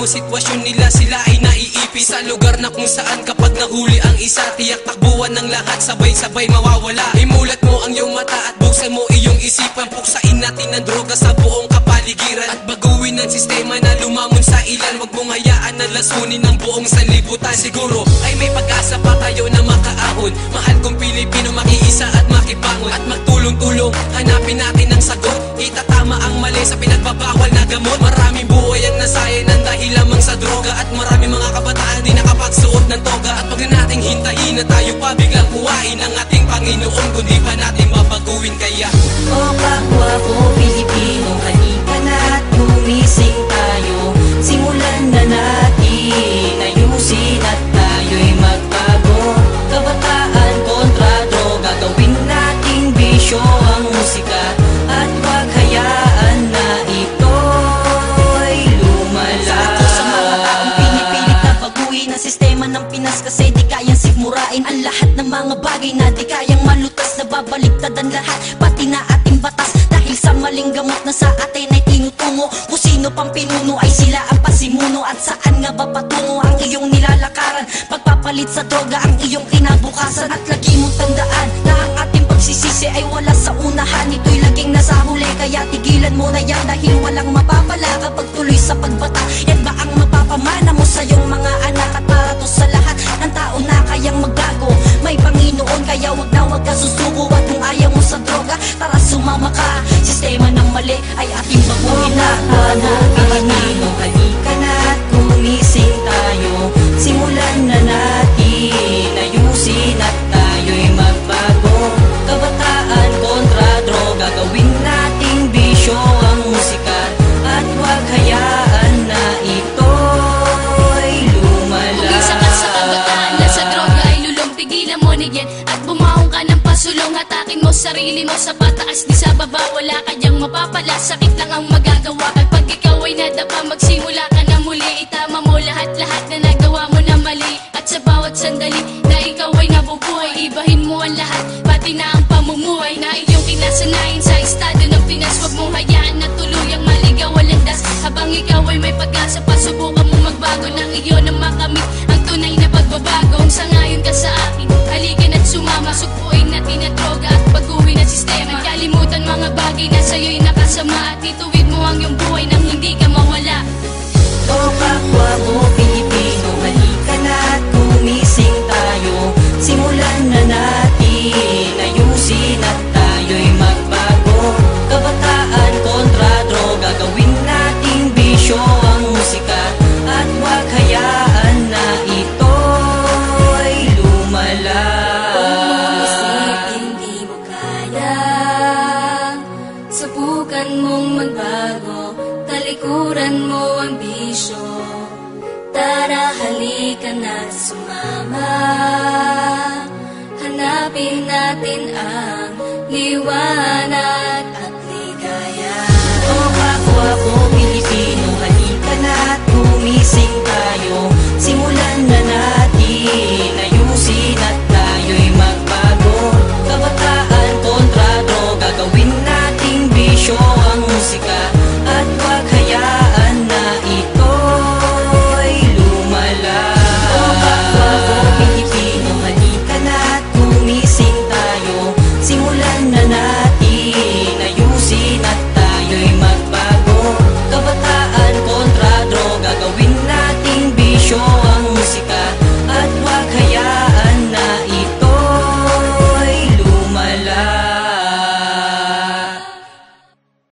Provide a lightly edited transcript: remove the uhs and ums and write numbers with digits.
mo sitwasyon nila, sila ay naiipit sa lugar na kung saan kapag nahuli ang isa, tiyak takbuhan ng lahat, sabay-sabay mawawala. Imulat mo ang iyong mata at buksan mo iyong isipan, puksain natin ang droga sa buong kapaligiran at baguhin ang sistema na lumamon sa ilan. Huwag mong hayaan na lasunin ng buong sanlibutan. Siguro ay may pag-asa pa tayo na makaahon. Mahal kong Pilipino, makiisa at makibangon at magtulong-tulong, hanapin natin ang sagot. Itatama ang mali sa pinagbabawal na gamot. Maraming buhay ang nasayang ng dahil lamang sa droga, at maraming mga kabataan di nakapagsuot ng toga. At wag na nating hintayin na tayo pa biglang kuhain ng ating Panginoon, kundi pa natin babaguhin. Kaya o kapwa ko Pilipino, halika na't gumising tayo. Simulan na natin ayusin at tayo'y magbago. Kabataan kontra droga, gawin nating bisyo ang musika at wag hayaan na ito'y lumala. Sa sa mga taong pinipilit na baguhin ang sistema ng Pinas, kasi di kayang sigmurain ang lahat ng mga bagay na di kayang malutas. Nababaliktad ang lahat, pati na ating batas, dahil sa maling gamot na sa atin ay tinutungo. Kung sino pang pinuno ay sila ang pasimuno. At saan nga ba patungo ang iyong nilalakaran? Pagpapalit sa droga ang iyong kinabukasan. At lagi mong tandaan na ang ating pagsisisi ay wala sa unahan, ito'y laging nasa huli. Kaya tigilan mo na yan, dahil walang mapapala kapag tuloy sa pagbata. Yan ba ang mapapamana mo sa iyong mga anak? At para to sa lahat ng tao na kayang magbago, may Panginoon, kaya wag ka susuko. At kung ayaw mo sa droga, tara sumama ka. Sistema ng mali ay ating baguhin na. Pilipino, halika na't gumising tayo. Simulan na natin ayusin at tayo'y magbago. Kabataan kontra droga, gawin nating bisyo ang musika at wag hayaan na ito'y lumala. Kung isa ka sa kabataan na sa droga ay lulong, tigilan mo na yan at bumaong ka ng pasulong. Hatakin mo sarili mo sa pataas, di sa baba. Wala kayang mapapala, sakit lang ang magagawa. Kapag ikaw ay nadapa, magsimula ka na muli. Itama mo lahat-lahat na nagawa mo na mali. At sa bawat sandali na ikaw ay nabubuhay, ibahin mo ang lahat, pati na ang pamumuhay na iyong kinasanayan sa estado ng Pinas. Huwag mong hayaan na tuluyang maligaw ang landas. Habang ikaw ay may pag-asa pa, subukan mo magbago ng iyon na makamit ang tunay na pagbabago. Kung sangayon ka sa akin, halika na't sumama. Sugpuin natin ang droga at baguhin ang sistema. Kalimutan mga bagay na sa'yo'y nakasama, at ituwid mo ang iyong buhay nang hindi ka mawala. O kapwa ko Pilipino, halika na't gumising tayo. Simulan na natin ayusin at tayo'y magbago. Kabataan kontra droga, gawin nating bisyo ang musika at wag hayaan na ito'y lumala. Hindi mo kaya, subukan mong magbago. Talikuran mo ang bisyo, tara halika na sumama. Hanapin natin ang liwanag